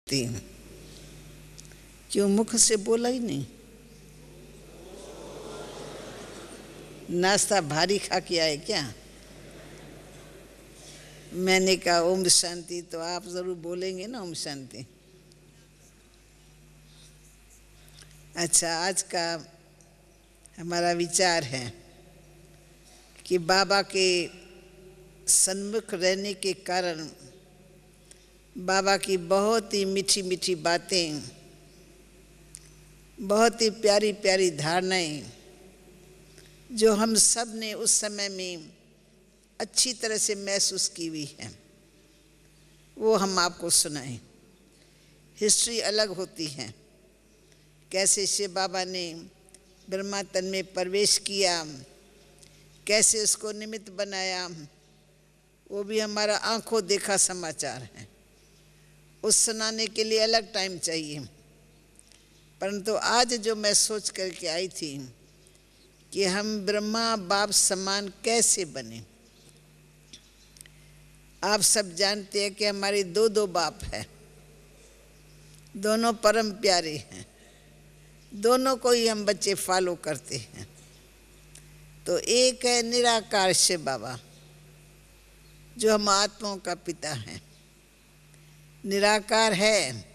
तीन। क्यों मुख से बोला ही नहीं? नाश्ता भारी खा के आए क्या? मैंने कहा ओम शांति, तो आप जरूर बोलेंगे ना ओम शांति। अच्छा, आज का हमारा विचार है कि बाबा के सन्मुख रहने के कारण बाबा की बहुत ही मीठी मीठी बातें, बहुत ही प्यारी प्यारी धारणाएं जो हम सब ने उस समय में अच्छी तरह से महसूस की हुई है, वो हम आपको सुनाएं। हिस्ट्री अलग होती है, कैसे शिव बाबा ने ब्रह्मा तन में प्रवेश किया, कैसे उसको निमित्त बनाया, वो भी हमारा आंखों देखा समाचार है। उस सुनाने के लिए अलग टाइम चाहिए। परंतु आज जो मैं सोच करके आई थी कि हम ब्रह्मा बाप समान कैसे बने। आप सब जानते हैं कि हमारे दो बाप हैं, दोनों परम प्यारे हैं, दोनों को ही हम बच्चे फॉलो करते हैं। तो एक है निराकार शिव बाबा, जो हम आत्माओं का पिता हैं, निराकार है,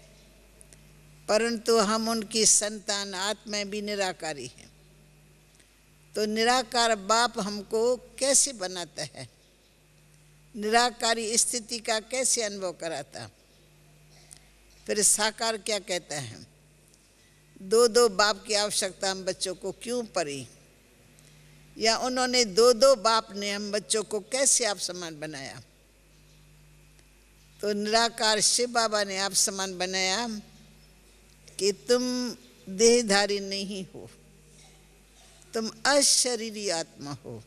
परंतु हम उनकी संतान आत्माएं भी निराकारी हैं। तो निराकार बाप हमको कैसे बनाता है, निराकारी स्थिति का कैसे अनुभव कराता। फिर साकार क्या कहता है, दो बाप की आवश्यकता हम बच्चों को क्यों पड़ी, या उन्होंने दो बाप ने हम बच्चों को कैसे आप समान बनाया। तो निराकार शिव बाबा ने आप समान बनाया कि तुम देहधारी नहीं हो, तुम अशरीरी आत्मा हो,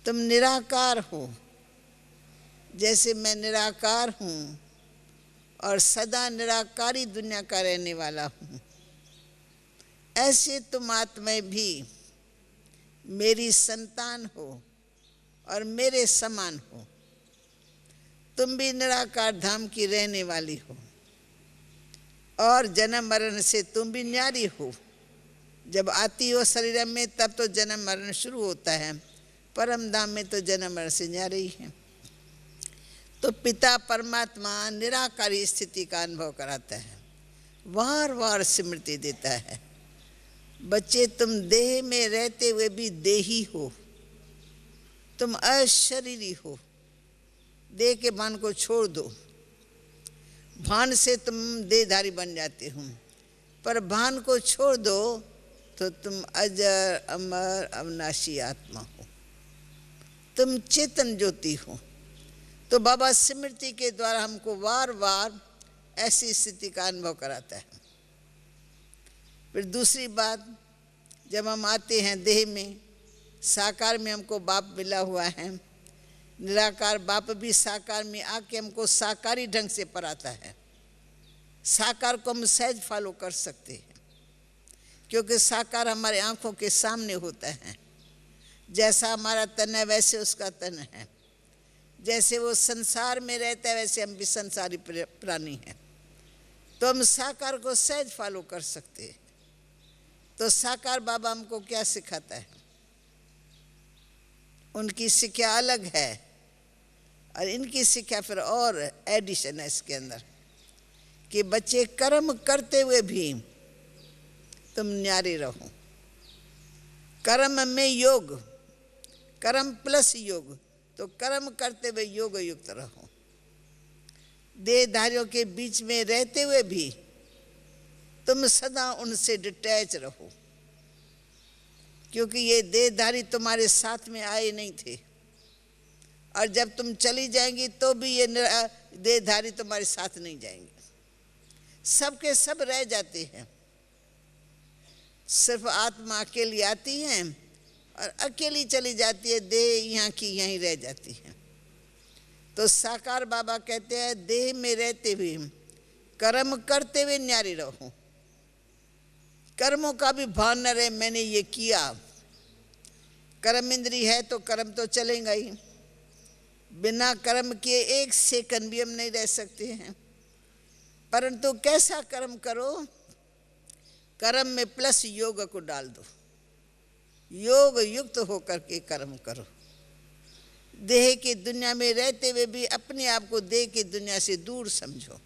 तुम निराकार हो। जैसे मैं निराकार हूँ और सदा निराकारी दुनिया का रहने वाला हूँ, ऐसे तुम आत्माएं भी मेरी संतान हो और मेरे समान हो। तुम भी निराकार धाम की रहने वाली हो और जन्म मरण से तुम भी न्यारी हो। जब आती हो शरीर में तब तो जन्म मरण शुरू होता है, परम धाम में तो जन्म मरण से न्यारे ही है। तो पिता परमात्मा निराकारी स्थिति का अनुभव कराता है, वार वार स्मृति देता है। बच्चे, तुम देह में रहते हुए भी देही हो, तुम अशरीरी हो। देह के भान को छोड़ दो, भान से तुम देहधारी बन जाते हो, पर भान को छोड़ दो तो तुम अजर अमर अविनाशी आत्मा हो, तुम चेतन ज्योति हो। तो बाबा स्मृति के द्वारा हमको वार वार ऐसी स्थिति का अनुभव कराता है। फिर दूसरी बात, जब हम आते हैं देह में, साकार में हमको बाप मिला हुआ है, निराकार बाप भी साकार में आके हमको साकारी ढंग से पढ़ाता है। साकार को हम सहज फॉलो कर सकते हैं, क्योंकि साकार हमारे आंखों के सामने होता है। जैसा हमारा तन है वैसे उसका तन है, जैसे वो संसार में रहता है वैसे हम भी संसारी प्राणी हैं। तो हम साकार को सहज फॉलो कर सकते हैं। तो साकार बाबा हमको क्या सिखाता है, उनकी शिक्षा अलग है और इनकी शिक्षा फिर और एडिशन है इसके अंदर, कि बच्चे कर्म करते हुए भी तुम न्यारे रहो। कर्म में योग, कर्म प्लस योग, तो कर्म करते हुए योग युक्त रहो। देहधारियों के बीच में रहते हुए भी तुम सदा उनसे डिटैच रहो, क्योंकि ये देहधारी तुम्हारे साथ में आए नहीं थे, और जब तुम चली जाएंगी तो भी ये देहधारी तुम्हारे साथ नहीं जाएंगे। सबके सब रह जाते हैं, सिर्फ आत्मा अकेली आती है और अकेली चली जाती है, देह यहाँ की यहीं रह जाती है। तो साकार बाबा कहते हैं देह में रहते हुए कर्म करते हुए न्यारे रहो। कर्मों का भी भान न रहे, मैंने ये किया। कर्म इंद्री है तो कर्म तो चलेगा ही, बिना कर्म किए एक सेकंड भी हम नहीं रह सकते हैं। परंतु कैसा कर्म करो, कर्म में प्लस योग को डाल दो, योग युक्त होकर के कर्म करो। देह की दुनिया में रहते हुए भी अपने आप को देह की दुनिया से दूर समझो।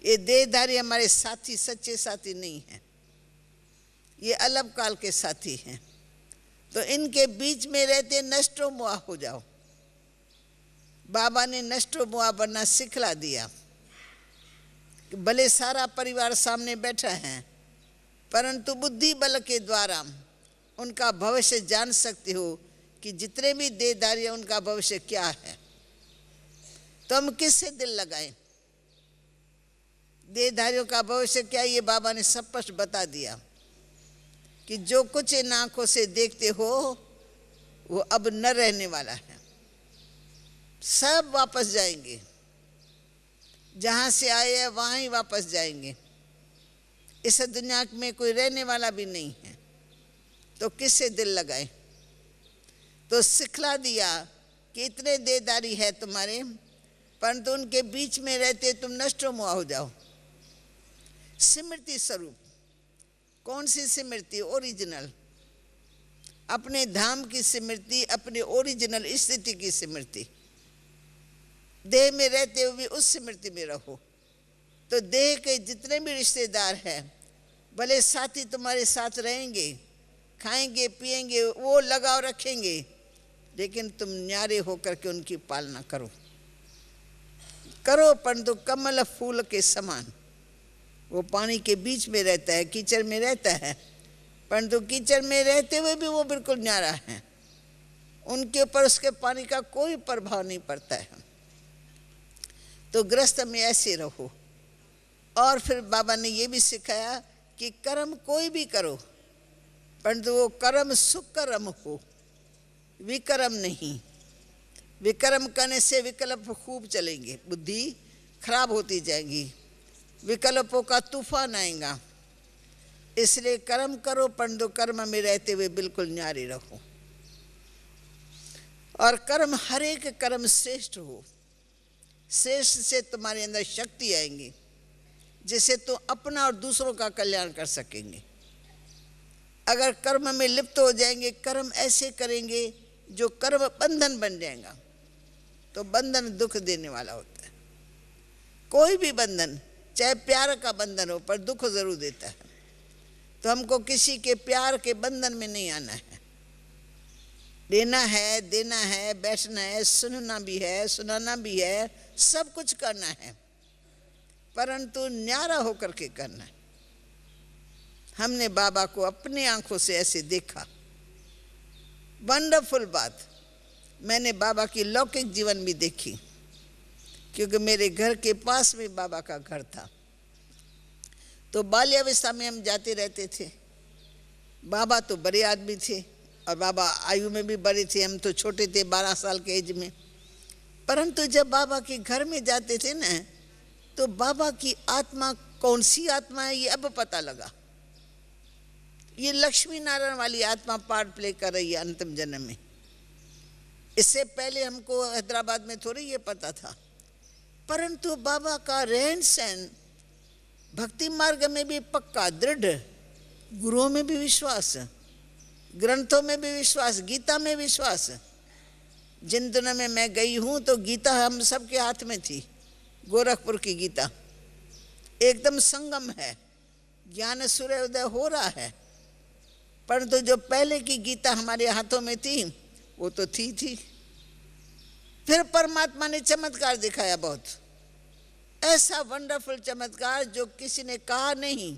ये देहधारी हमारे साथी सच्चे साथी नहीं हैं, ये अलग काल के साथी हैं। तो इनके बीच में रहते नष्टो मुआ हो जाओ। बाबा ने नष्टो मुआ बनना सिखला दिया। भले सारा परिवार सामने बैठा है, परंतु बुद्धि बल के द्वारा उनका भविष्य जान सकते हो कि जितने भी देहधारी हैं उनका भविष्य क्या है। तो हम किससे दिल लगाएं? देहधारियों का भविष्य क्या है, ये बाबा ने स्पष्ट बता दिया कि जो कुछ इन आंखों से देखते हो वो अब न रहने वाला है, सब वापस जाएंगे, जहां से आए हैं वहां ही वापस जाएंगे। इस दुनिया में कोई रहने वाला भी नहीं है, तो किससे दिल लगाए? तो सिखला दिया कि इतने देहधारी है तुम्हारे, परंतु उनके बीच में रहते तुम नष्ट मुआ हो जाओ। स्मृति स्वरूप, कौन सी स्मृति? ओरिजिनल, अपने धाम की स्मृति, अपने ओरिजिनल स्थिति की स्मृति। देह में रहते हुए भी उस स्मृति में रहो। तो देह के जितने भी रिश्तेदार हैं, भले साथी तुम्हारे साथ रहेंगे, खाएंगे पिएंगे, वो लगाव रखेंगे, लेकिन तुम न्यारे होकर के उनकी पालना करो। करो परंतु कमल फूल के समान। वो पानी के बीच में रहता है, कीचड़ में रहता है, परंतु कीचड़ में रहते हुए भी वो बिल्कुल न्यारा है। उनके ऊपर उसके पानी का कोई प्रभाव नहीं पड़ता है। तो गृहस्थ में ऐसे रहो। और फिर बाबा ने ये भी सिखाया कि कर्म कोई भी करो, परंतु वो कर्म सुकर्म हो, विकर्म नहीं। विकर्म करने से विकल्प खूब चलेंगे, बुद्धि खराब होती जाएगी, विकल्पों का तूफान आएगा। इसलिए कर्म करो, परंतु कर्म में रहते हुए बिल्कुल न्यारे रहो। और कर्म, हर एक कर्म श्रेष्ठ हो। श्रेष्ठ से तुम्हारे अंदर शक्ति आएंगी, जिससे तुम अपना और दूसरों का कल्याण कर सकेंगे। अगर कर्म में लिप्त हो जाएंगे, कर्म ऐसे करेंगे जो कर्म बंधन बन जाएगा, तो बंधन दुख देने वाला होता है। कोई भी बंधन, चाहे प्यार का बंधन हो, पर दुख जरूर देता है। तो हमको किसी के प्यार के बंधन में नहीं आना है। लेना है, देना है, बैठना है, सुनना भी है, सुनाना भी है, सब कुछ करना है, परंतु न्यारा होकर के करना है। हमने बाबा को अपनी आंखों से ऐसे देखा। वंडरफुल बात, मैंने बाबा की लौकिक जीवन भी देखी, क्योंकि मेरे घर के पास में बाबा का घर था। तो बाल्यावस्था में हम जाते रहते थे। बाबा तो बड़े आदमी थे और बाबा आयु में भी बड़े थे, हम तो छोटे थे, 12 साल के एज में। परंतु जब बाबा के घर में जाते थे ना, तो बाबा की आत्मा कौन सी आत्मा है ये अब पता लगा। ये लक्ष्मी नारायण वाली आत्मा पार्ट प्ले कर रही है अंतिम जन्म में। इससे पहले हमको हैदराबाद में थोड़ी ये पता था। परंतु बाबा का रहन सहन भक्ति मार्ग में भी पक्का, दृढ़, गुरुओं में भी विश्वास, ग्रंथों में भी विश्वास, गीता में विश्वास। जिन दिनों में मैं गई हूँ तो गीता हम सबके हाथ में थी। गोरखपुर की गीता एकदम संगम है, ज्ञान सूर्योदय हो रहा है। परंतु जो पहले की गीता हमारे हाथों में थी वो तो थी। फिर परमात्मा ने चमत्कार दिखाया, बहुत ऐसा वंडरफुल चमत्कार जो किसी ने कहा नहीं,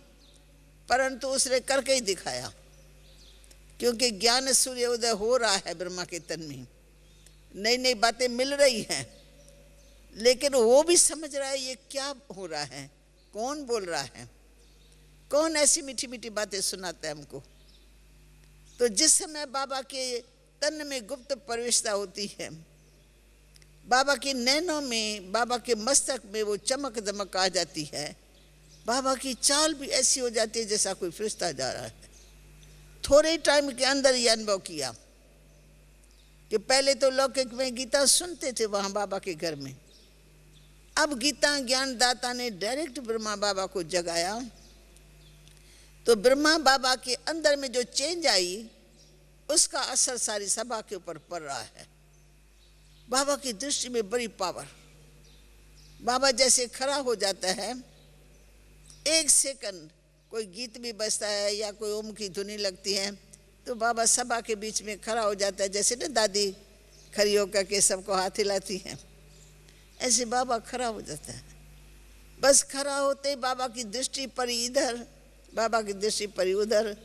परंतु उसने करके ही दिखाया। क्योंकि ज्ञान सूर्योदय हो रहा है ब्रह्मा के तन में, नई नई बातें मिल रही हैं, लेकिन वो भी समझ रहा है ये क्या हो रहा है, कौन बोल रहा है, कौन ऐसी मीठी मीठी बातें सुनाता है हमको। तो जिस समय बाबा के तन में गुप्त प्रवेशता होती है, बाबा के नैनों में, बाबा के मस्तक में वो चमक दमक आ जाती है। बाबा की चाल भी ऐसी हो जाती है जैसा कोई फरिश्ता जा रहा है। थोड़े टाइम के अंदर ये अनुभव किया कि पहले तो लौकिक में गीता सुनते थे वहाँ बाबा के घर में, अब गीता ज्ञानदाता ने डायरेक्ट ब्रह्मा बाबा को जगाया, तो ब्रह्मा बाबा के अंदर में जो चेंज आई उसका असर सारी सभा के ऊपर पड़ रहा है। बाबा की दृष्टि में बड़ी पावर। बाबा जैसे खड़ा हो जाता है, एक सेकंड कोई गीत भी बजता है या कोई ओम की धुनी लगती है तो बाबा सभा के बीच में खड़ा हो जाता है। जैसे ना दादी खड़ी होकर के सबको हाथ हिलाती हैं, ऐसे बाबा खड़ा हो जाता है। बस खड़ा होते ही बाबा की दृष्टि पड़ी इधर, बाबा की दृष्टि पड़ी उधर।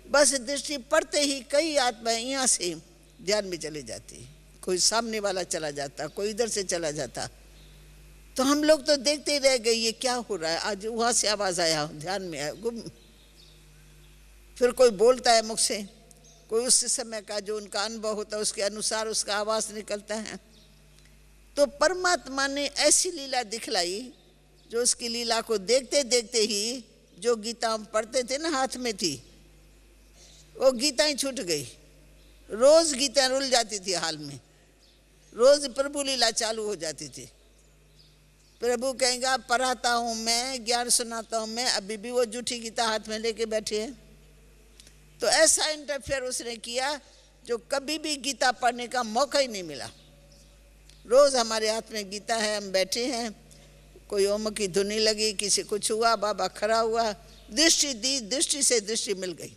बस दृष्टि पड़ते ही कई आत्माएं यहाँ से ध्यान में चली जाती, कोई सामने वाला चला जाता, कोई इधर से चला जाता। तो हम लोग तो देखते ही रह गए, ये क्या हो रहा है। आज वहाँ से आवाज़ आया, ध्यान में आया, गुम। फिर कोई बोलता है मुख से, कोई उस समय का जो उनका अनुभव होता है उसके अनुसार उसका आवाज़ निकलता है। तो परमात्मा ने ऐसी लीला दिखलाई जो उसकी लीला को देखते देखते ही जो गीता हम पढ़ते थे ना हाथ में थी, वो गीता ही छूट गई। रोज गीता रुल जाती थी हाल में, रोज प्रभु लीला चालू हो जाती थी। प्रभु कहेगा पढ़ाता हूँ मैं, ज्ञान सुनाता हूँ मैं, अभी भी वो जूठी गीता हाथ में लेके बैठे हैं। तो ऐसा इंटरफेयर उसने किया जो कभी भी गीता पढ़ने का मौका ही नहीं मिला। रोज हमारे हाथ में गीता है, हम बैठे हैं, कोई ओम की धुनी लगी, किसी कुछ हुआ, बाबा खड़ा हुआ, दृष्टि दी, दृष्टि से दृष्टि मिल गई,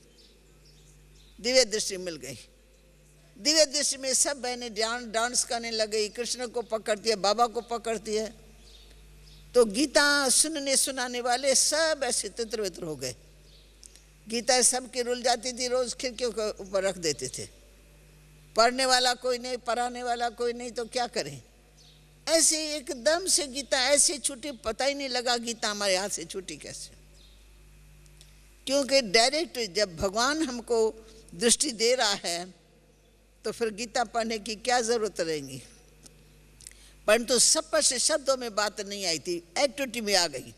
दिव्य दृष्टि मिल गई। दिव्य दृष्टि में सब बहनें डांस करने लगी, कृष्ण को पकड़ती है, बाबा को पकड़ती है। तो गीता सुनने सुनाने वाले सब ऐसे तितर बितर हो गए। गीता सबकी रुल जाती थी, रोज खिड़कियों के ऊपर रख देते थे। पढ़ने वाला कोई नहीं, पढ़ाने वाला कोई नहीं, तो क्या करें। ऐसे एकदम से गीता ऐसे छूटी, पता ही नहीं लगा गीता हमारे हाथ से छूटी कैसे। क्योंकि डायरेक्ट जब भगवान हमको दृष्टि दे रहा है तो फिर गीता पढ़ने की क्या जरूरत रहेगी। परंतु स्पष्ट शब्दों में बात नहीं आई थी, एक्टिविटी में आ गई,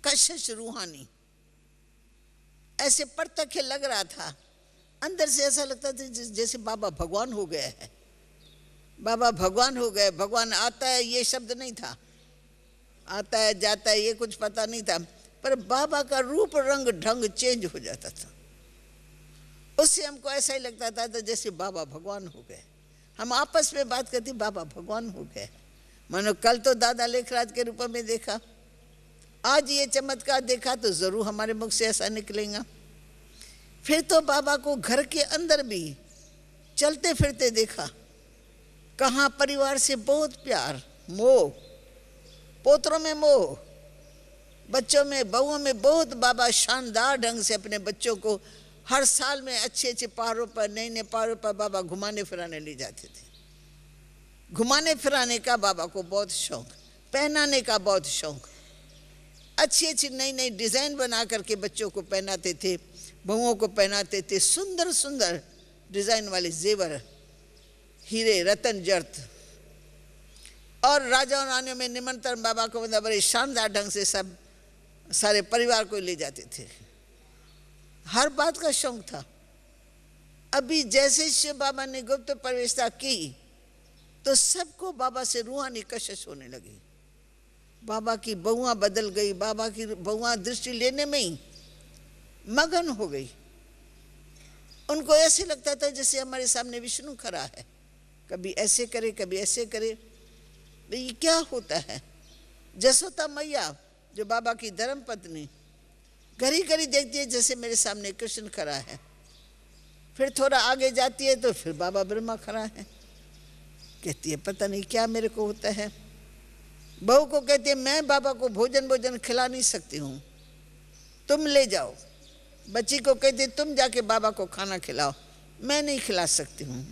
कशिश रूहानी। ऐसे प्रत्यक्ष लग रहा था, अंदर से ऐसा लगता था जैसे बाबा भगवान हो गया है, बाबा भगवान हो गए। भगवान आता है ये शब्द नहीं था, आता है जाता है ये कुछ पता नहीं था, पर बाबा का रूप रंग ढंग चेंज हो जाता था। उससे हमको ऐसा ही लगता था तो जैसे बाबा भगवान हो गए। हम आपस में बात करती, बाबा भगवान हो गए। मानो कल तो दादा लेखराज के रूप में देखा, आज ये चमत्कार देखा तो जरूर हमारे मुख से ऐसा निकलेगा। फिर तो बाबा को घर के अंदर भी चलते फिरते देखा, कहाँ परिवार से बहुत प्यार, मोह, पोतरों में मोह, बच्चों में बहुओं में बहुत। बाबा शानदार ढंग से अपने बच्चों को हर साल में अच्छे अच्छे पहाड़ों पर, नए नए पहाड़ों पर बाबा घुमाने फिराने ले जाते थे। घुमाने फिराने का बाबा को बहुत शौक, पहनाने का बहुत शौक, अच्छी अच्छी नई नई डिज़ाइन बना करके बच्चों को पहनाते थे, बहुओं को पहनाते थे। सुंदर सुंदर डिज़ाइन वाले जेवर, हीरे रतन जर्त। और राजा और रानियों में निमंत्रण बाबा को मतलब बड़े शानदार ढंग से सब सारे परिवार को ले जाते थे। हर बात का शौक था। अभी जैसे शिव बाबा ने गुप्त प्रवेशता की तो सबको बाबा से रूहानी कशिश होने लगी। बाबा की बहुआं बदल गई, बाबा की बहुआं दृष्टि लेने में ही मगन हो गई। उनको ऐसे लगता था जैसे हमारे सामने विष्णु खड़ा है, कभी ऐसे करे कभी ऐसे करे। ये क्या होता है। जसोदा मैया जो बाबा की धर्म पत्नी घड़ी घड़ी देखती है जैसे मेरे सामने कृष्ण खड़ा है। फिर थोड़ा आगे जाती है तो फिर बाबा ब्रह्मा खड़ा है। कहती है पता नहीं क्या मेरे को होता है। बहू को कहती है मैं बाबा को भोजन खिला नहीं सकती हूँ, तुम ले जाओ। बच्ची को कहती है तुम जाके बाबा को खाना खिलाओ, मैं नहीं खिला सकती हूँ।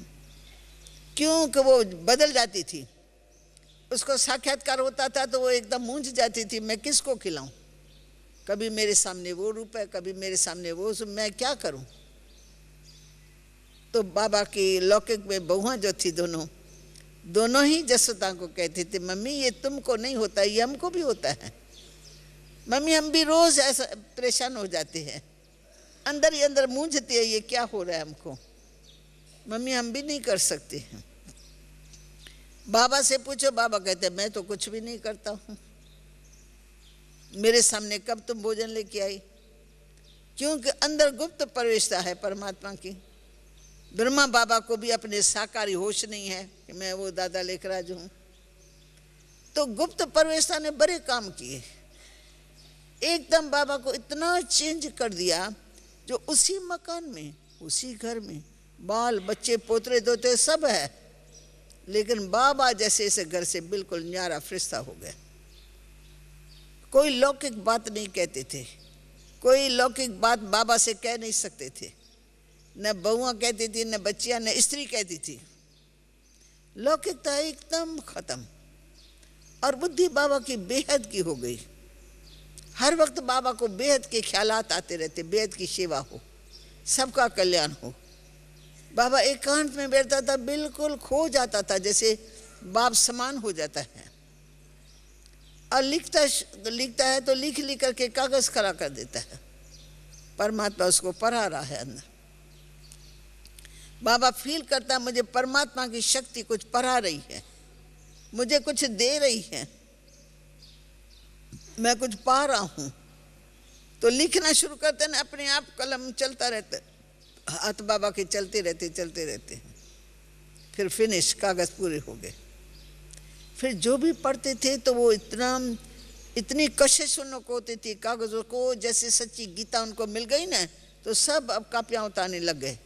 क्योंकि वो बदल जाती थी, उसको साक्षात्कार होता था तो वो एकदम मूंझ जाती थी, मैं किसको खिलाऊं। कभी मेरे सामने वो रूप है, कभी मेरे सामने वो, मैं क्या करूं। तो बाबा की लौकिक में बहुआं जो थी दोनों ही जसोदा को कहती थी मम्मी ये तुमको नहीं होता, ये हमको भी होता है। मम्मी हम भी रोज ऐसा परेशान हो जाते हैं, अंदर ही अंदर मूंझती है ये क्या हो रहा है हमको। मम्मी हम भी नहीं कर सकते हैं। बाबा से पूछो, बाबा कहते मैं तो कुछ भी नहीं करता हूँ, मेरे सामने कब तुम भोजन लेके आई? क्योंकि अंदर गुप्त प्रवेशता है परमात्मा की। ब्रह्मा बाबा को भी अपने साकारी होश नहीं है कि मैं वो दादा लेखराज हूँ। तो गुप्त प्रवेशता ने बड़े काम किए, एकदम बाबा को इतना चेंज कर दिया, जो उसी मकान में, उसी घर में बाल बच्चे पोतरे दोते सब है, लेकिन बाबा जैसे इस घर से बिल्कुल न्यारा फरिश्ता हो गया। कोई लौकिक बात नहीं कहते थे, कोई लौकिक बात बाबा से कह नहीं सकते थे, न बहुआ कहती थी, न बच्चियां, न स्त्री कहती थी। लौकिकता एकदम खत्म, और बुद्धि बाबा की बेहद की हो गई। हर वक्त बाबा को बेहद के ख्यालात आते रहते, बेहद की सेवा हो, सबका कल्याण हो। बाबा एकांत में बैठता था, बिल्कुल खो जाता था, जैसे बाप समान हो जाता है। और लिखता है तो लिख लिख करके कागज खड़ा कर देता है, परमात्मा उसको पढ़ा रहा है अंदर। बाबा फील करता है मुझे परमात्मा की शक्ति कुछ पढ़ा रही है, मुझे कुछ दे रही है, मैं कुछ पा रहा हूं। तो लिखना शुरू करते हैं, अपने आप कलम चलता रहता, हाथ बाबा के चलते रहते हैं। फिर फिनिश, कागज पूरे हो गए। फिर जो भी पढ़ते थे तो वो इतनी कशिश उनको होती थी कागजों को, जैसे सच्ची गीता उनको मिल गई ना, तो सब अब कापियाँ उतारने लग गए।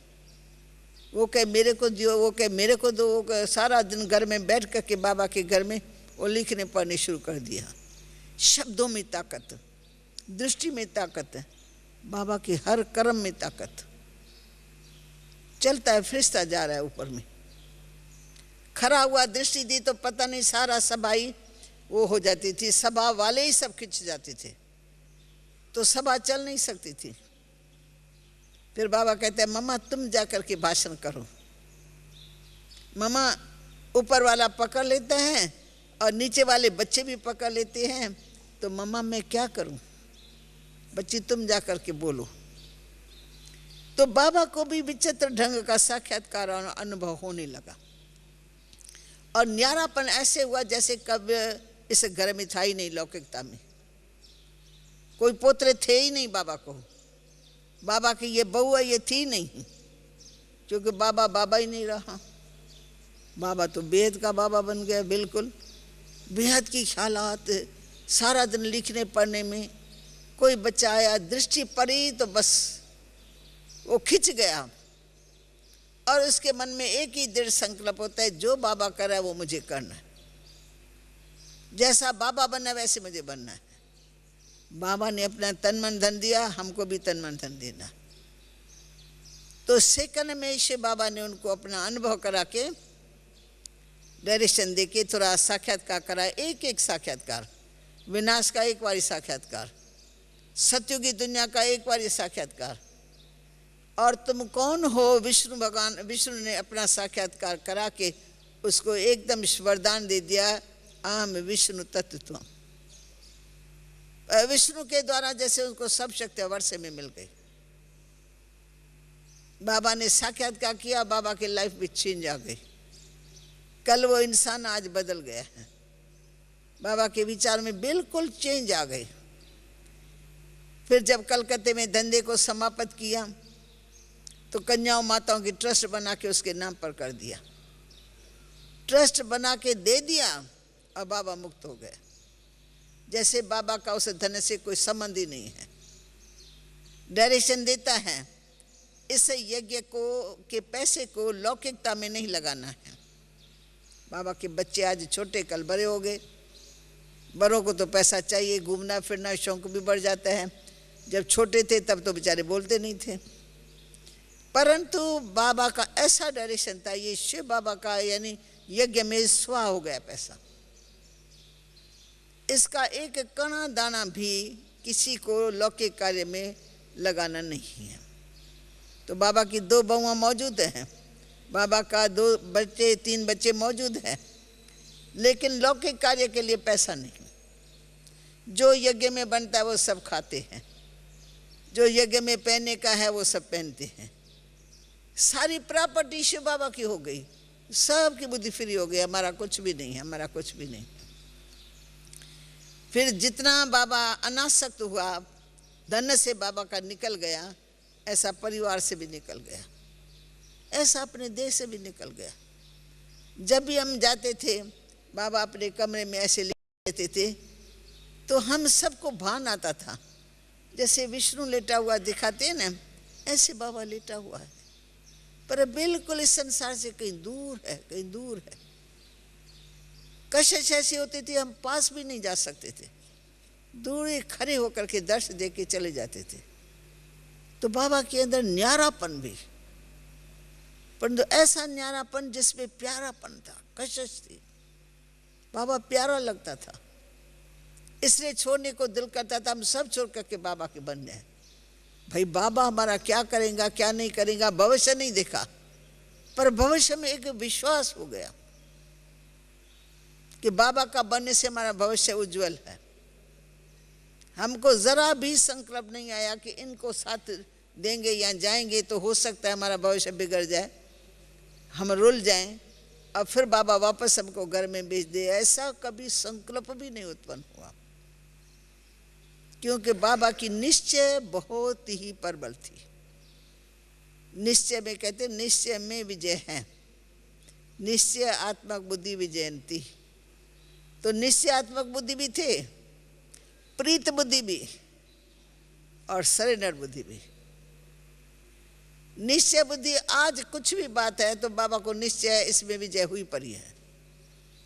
वो कहे मेरे को दियो, वो कहे मेरे को दो, वो कहे सारा दिन घर में बैठ कर के बाबा के घर में वो लिखने पढ़ने शुरू कर दिया। शब्दों में ताकत, दृष्टि में ताकत, बाबा के हर कर्म में ताकत। चलता है, फरिश्ता जा रहा है ऊपर में। खड़ा हुआ दृष्टि दी तो पता नहीं सारा सभाई वो हो जाती थी, सभा वाले ही सब खिंच जाते थे, तो सभा चल नहीं सकती थी। फिर बाबा कहते हैं मम्मा तुम जा कर के भाषण करो। मम्मा ऊपर वाला पकड़ लेता है और नीचे वाले बच्चे भी पकड़ लेते हैं, तो मम्मा मैं क्या करूं, बच्ची तुम जा कर के बोलो। तो बाबा को भी विचित्र ढंग का साक्षात्कार और अनुभव होने लगा, और न्यारापन ऐसे हुआ जैसे कब इस घर में था ही नहीं। लौकिकता में कोई पोतरे थे ही नहीं बाबा को, बाबा की ये बहू है ये थी नहीं, क्योंकि बाबा बाबा ही नहीं रहा। बाबा तो बेहद का बाबा बन गया, बिल्कुल बेहद की ख्यालात, सारा दिन लिखने पढ़ने में। कोई बच्चा आया, दृष्टि पड़ी तो बस वो खिंच गया, और उसके मन में एक ही दृढ़ संकल्प होता है, जो बाबा कर रहा है वो मुझे करना है, जैसा बाबा बनना है वैसे मुझे बनना है। बाबा ने अपना तन मन धन दिया, हमको भी तन मन धन देना। तो सेकंड में से बाबा ने उनको अपना अनुभव करा के, डायरेक्शन दे के थोड़ा साक्षात्कार करा। एक एक साक्षात्कार, विनाश का एक बारी साक्षात्कार, सत्युगी दुनिया का एक बारी साक्षात्कार, और तुम कौन हो विष्णु भगवान। विष्णु ने अपना साक्षात्कार करा के उसको एकदम वरदान दे दिया, अहम विष्णु तत्व। विष्णु के द्वारा जैसे उनको सब शक्ति वर्षे में मिल गई। बाबा ने साक्षात्कार किया, बाबा की लाइफ भी चेंज आ गई। कल वो इंसान आज बदल गया है, बाबा के विचार में बिल्कुल चेंज आ गई। फिर जब कलकत्ते में धंधे को समाप्त किया तो कन्याओं माताओं की ट्रस्ट बना के उसके नाम पर कर दिया, ट्रस्ट बना के दे दिया, और बाबा मुक्त हो गए। जैसे बाबा का उस धन से कोई संबंध ही नहीं है। डायरेक्शन देता है, इस यज्ञ को के पैसे को लौकिकता में नहीं लगाना है। बाबा के बच्चे आज छोटे कल बड़े हो गए, बड़ों को तो पैसा चाहिए, घूमना फिरना शौक भी बढ़ जाता है। जब छोटे थे तब तो बेचारे बोलते नहीं थे, परंतु बाबा का ऐसा डायरेक्शन था, ये शिव बाबा का, यानी यज्ञ में स्वाहा हो गया पैसा। इसका एक कणा दाना भी किसी को लौकिक कार्य में लगाना नहीं है। तो बाबा की 2 बहुआं मौजूद हैं, बाबा का 2 बच्चे 3 बच्चे मौजूद हैं, लेकिन लौकिक कार्य के लिए पैसा नहीं। जो यज्ञ में बनता है वो सब खाते हैं, जो यज्ञ में पहनने का है वो सब पहनते हैं। सारी प्रॉपर्टी शिव बाबा की हो गई, सबकी बुद्धि फ्री हो गई, हमारा कुछ भी नहीं है, हमारा कुछ भी नहीं। फिर जितना बाबा अनासक्त हुआ, धन से बाबा का निकल गया, ऐसा परिवार से भी निकल गया, ऐसा अपने देश से भी निकल गया। जब भी हम जाते थे, बाबा अपने कमरे में ऐसे लेते थे तो हम सबको भान आता था, जैसे विष्णु लेटा हुआ दिखाते हैं ना, ऐसे बाबा लेटा हुआ है, पर बिल्कुल इस संसार से कहीं दूर है, कहीं दूर है। कशिश ऐसी होती थी, हम पास भी नहीं जा सकते थे, दूर खड़े होकर के दर्शन दे के चले जाते थे। तो बाबा के अंदर न्यारापन भी, परंतु ऐसा न्यारापन जिसमें प्यारापन था, कशिश थी। बाबा प्यारा लगता था, इसलिए छोड़ने को दिल करता था, हम सब छोड़ करके बाबा के बन जाए। भाई बाबा हमारा क्या करेगा क्या नहीं करेगा, भविष्य नहीं देखा, पर भविष्य में एक विश्वास हो गया कि बाबा का बनने से हमारा भविष्य उज्जवल है। हमको जरा भी संकल्प नहीं आया कि इनको साथ देंगे या जाएंगे तो हो सकता है हमारा भविष्य बिगड़ जाए, हम रुल जाएं और फिर बाबा वापस हमको घर में भेज दे, ऐसा कभी संकल्प भी नहीं उत्पन्न हुआ, क्योंकि बाबा की निश्चय बहुत ही प्रबल थी। निश्चय में कहते निश्चय में विजय है, निश्चय आत्मक बुद्धि विजयंती। तो निश्चयात्मक बुद्धि भी थे, प्रीत बुद्धि भी और सरेंडर बुद्धि भी। निश्चय बुद्धि, आज कुछ भी बात है तो बाबा को निश्चय है, इसमें विजय हुई पड़ी है।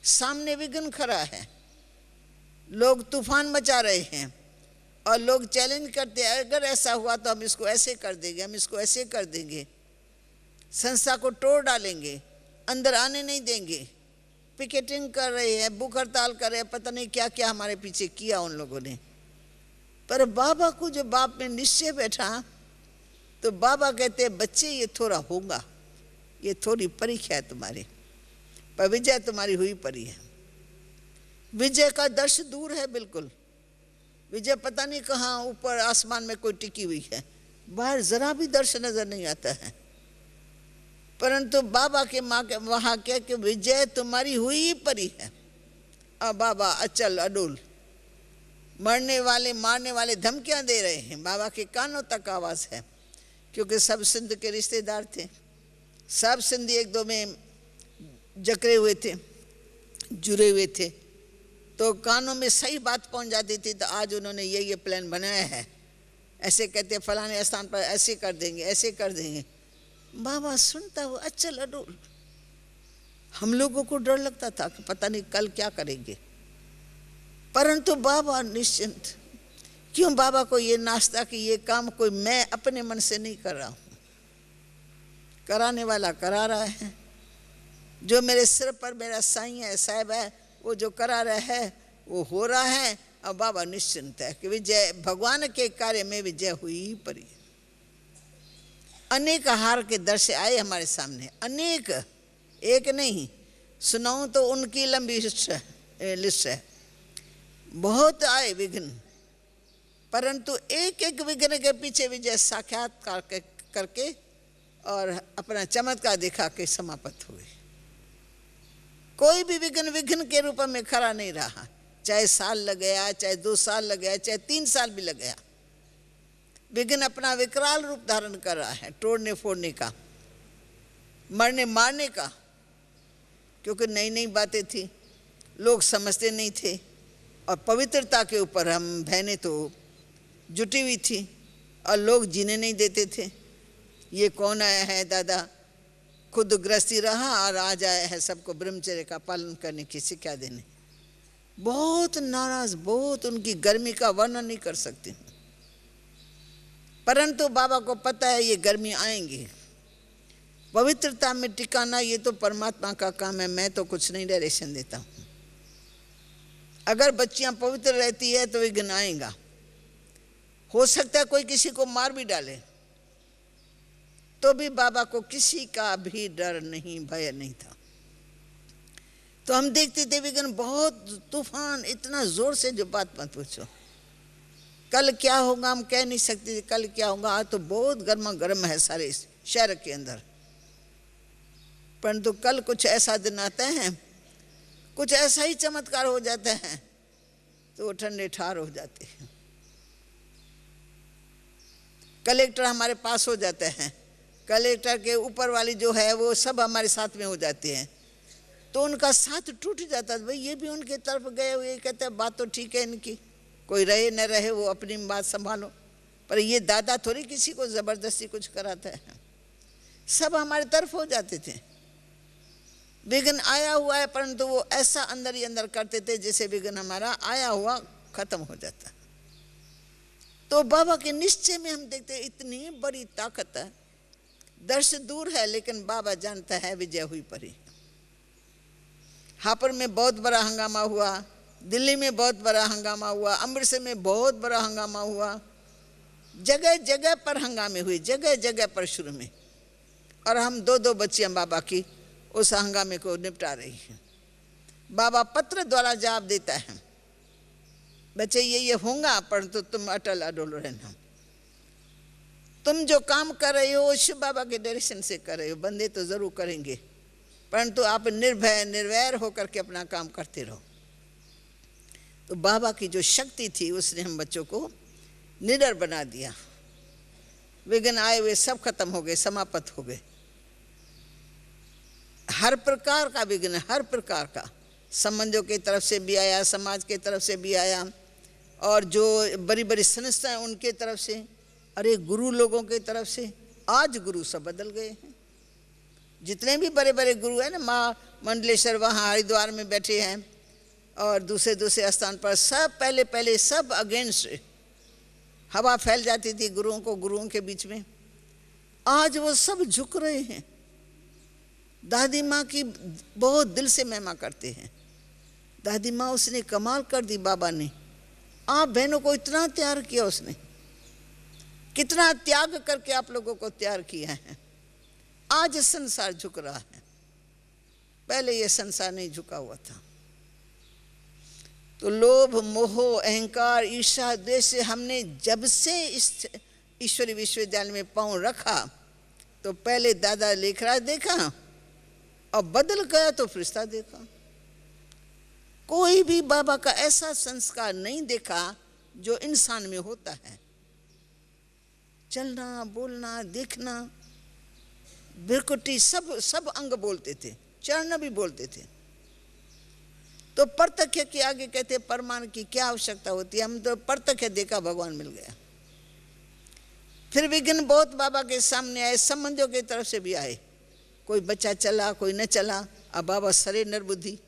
सामने विघ्न खड़ा है, लोग तूफान मचा रहे हैं और लोग चैलेंज करते हैं, अगर ऐसा हुआ तो हम इसको ऐसे कर देंगे, हम इसको ऐसे कर देंगे, संस्था को तोड़ डालेंगे, अंदर आने नहीं देंगे, पिकेटिंग कर रहे हैं, भूख हड़ताल कर रहे हैं, पता नहीं क्या क्या हमारे पीछे किया उन लोगों ने। पर बाबा को जो बाप में निश्चय बैठा तो बाबा कहते हैं बच्चे ये थोड़ा होगा, ये थोड़ी परीक्षा है तुम्हारी, पर विजय तुम्हारी हुई पड़ी है। विजय का दर्श दूर है, बिल्कुल विजय पता नहीं कहाँ ऊपर आसमान में कोई टिकी हुई है, बाहर जरा भी दर्श नजर नहीं आता है। परंतु बाबा के माँ के वहाँ क्या कि विजय तुम्हारी हुई ही पड़ी है। अब बाबा अचल अडोल, मरने वाले मारने वाले धमकियाँ दे रहे हैं, बाबा के कानों तक आवाज़ है, क्योंकि सब सिंध के रिश्तेदार थे, सब सिंधी एक दो में जकड़े हुए थे, जुड़े हुए थे, तो कानों में सही बात पहुंच जाती थी। तो आज उन्होंने ये प्लान बनाया है, ऐसे कहते फलाने स्थान पर ऐसे कर देंगे, ऐसे कर देंगे। बाबा सुनता हुआ अचल अडोल। हम लोगों को डर लगता था कि पता नहीं कल क्या करेंगे, परंतु बाबा निश्चिंत। क्यों बाबा को ये नाश्ता कि ये काम कोई मैं अपने मन से नहीं कर रहा हूँ, कराने वाला करा रहा है। जो मेरे सिर पर मेरा साईं है, साहब है, वो जो करा रहा है वो हो रहा है। और बाबा निश्चिंत है कि विजय भगवान के कार्य में विजय हुई ही पड़ी। अनेक हार के दृश्य आए हमारे सामने, अनेक, एक नहीं, सुनाऊं तो उनकी लंबी लिस्ट है, बहुत आए विघ्न, परंतु एक एक विघ्न के पीछे विजय साक्षात्कार करके और अपना चमत्कार दिखा के समाप्त हुए। कोई भी विघ्न विघ्न के रूप में खड़ा नहीं रहा, चाहे साल लग गया, चाहे 2 साल लग गया, चाहे 3 साल भी लग गया। विघ्न अपना विकराल रूप धारण कर रहा है, तोड़ने फोड़ने का, मरने मारने का, क्योंकि नई नई बातें थी, लोग समझते नहीं थे, और पवित्रता के ऊपर हम बहनें तो जुटी हुई थी और लोग जीने नहीं देते थे। ये कौन आया है दादा, खुद गृहस्थी रहा और आज आया है सबको ब्रह्मचर्य का पालन करने की शिक्षा देने। बहुत नाराज, बहुत उनकी गर्मी का वर्णन नहीं कर सकती हूँ, परंतु बाबा को पता है ये गर्मी आएंगी। पवित्रता में टिकाना ये तो परमात्मा का काम है, मैं तो कुछ नहीं डायरेक्शन देता हूँ। अगर बच्चियां पवित्र रहती है तो विघ्न आएगा। हो सकता है कोई किसी को मार भी डाले, तो भी बाबा को किसी का भी डर नहीं, भय नहीं था। तो हम देखते थे विघ्न बहुत तूफान, इतना जोर से जो बात मत पूछो। कल क्या होगा हम कह नहीं सकते, कल क्या होगा। आज तो बहुत गर्मा गर्म है सारे शहर के अंदर, परंतु कल कुछ ऐसा दिन आता है, कुछ ऐसा ही चमत्कार हो जाता है तो वो ठंडे ठार हो जाते हैं। कलेक्टर हमारे पास हो जाते हैं, कलेक्टर के ऊपर वाली जो है वो सब हमारे साथ में हो जाती हैं, तो उनका साथ टूट जाता है। भाई ये भी उनके तरफ गए हुए, कहते हैं बात तो ठीक है इनकी, कोई रहे न रहे वो अपनी बात संभालो, पर ये दादा थोड़ी किसी को ज़बरदस्ती कुछ कराता है। सब हमारे तरफ हो जाते थे। विघ्न आया हुआ है परंतु वो ऐसा अंदर ही अंदर करते थे जैसे विघ्न हमारा आया हुआ खत्म हो जाता। तो बाबा के निश्चय में हम देखते हैं इतनी बड़ी ताकत है। दर्श दूर है लेकिन बाबा जानता है विजय हुई परी। हापुड़ में बहुत बड़ा हंगामा हुआ, दिल्ली में बहुत बड़ा हंगामा हुआ, अमृतसर में बहुत बड़ा हंगामा हुआ, जगह जगह पर हंगामे हुए, जगह जगह पर शुरू में। और हम दो दो बच्चियां बाबा की उस हंगामे को निपटा रही हैं। बाबा पत्र द्वारा जवाब देता है, बच्चे ये होगा परंतु तुम अटल अडोल रहना। तुम जो काम कर रहे हो शिव बाबा के डायरेक्शन से कर रहे हो, बंदे तो जरूर करेंगे परंतु आप निर्भय निर्वैर होकर के अपना काम करते रहो। तो बाबा की जो शक्ति थी उसने हम बच्चों को निडर बना दिया। विघ्न आए हुए सब खत्म हो गए, समाप्त हो गए। हर प्रकार का विघ्न, हर प्रकार का, संबंधियों की तरफ से भी आया, समाज की तरफ से भी आया, और जो बड़ी बड़ी संस्थाएं उनके तरफ से, अरे गुरु लोगों की तरफ से। आज गुरु सब बदल गए हैं। जितने भी बड़े बड़े गुरु हैं ना, माँ मंडलेश्वर वहाँ हरिद्वार में बैठे हैं और दूसरे दूसरे स्थान पर, सब पहले पहले सब अगेंस्ट हवा फैल जाती थी गुरुओं को, गुरुओं के बीच में। आज वो सब झुक रहे हैं। दादी माँ की बहुत दिल से महिमा करते हैं। दादी माँ उसने कमाल कर दी बाबा ने। आप बहनों को इतना तैयार किया उसने, कितना त्याग करके आप लोगों को तैयार किया है। आज संसार झुक रहा है, पहले ये संसार नहीं झुका हुआ था। तो लोभ मोह अहंकार ईर्ष्या द्वेष से हमने जब से इस ईश्वरी विश्वविद्यालय में पांव रखा तो पहले दादा लेखराज देखा और बदल गया तो फरिश्ता देखा। कोई भी बाबा का ऐसा संस्कार नहीं देखा जो इंसान में होता है। चलना बोलना देखना बिरकुटी सब अंग बोलते थे, चरण भी बोलते थे। तो प्रत्यक्ष के आगे कहते प्रमाण की क्या आवश्यकता होती है। हम तो प्रत्यक्ष देखा, भगवान मिल गया। फिर विघ्न बहुत बाबा के सामने आए, संबंधियों की तरफ से भी आए। कोई बच्चा चला कोई न चला, अब बाबा सरेंडर बुद्धि,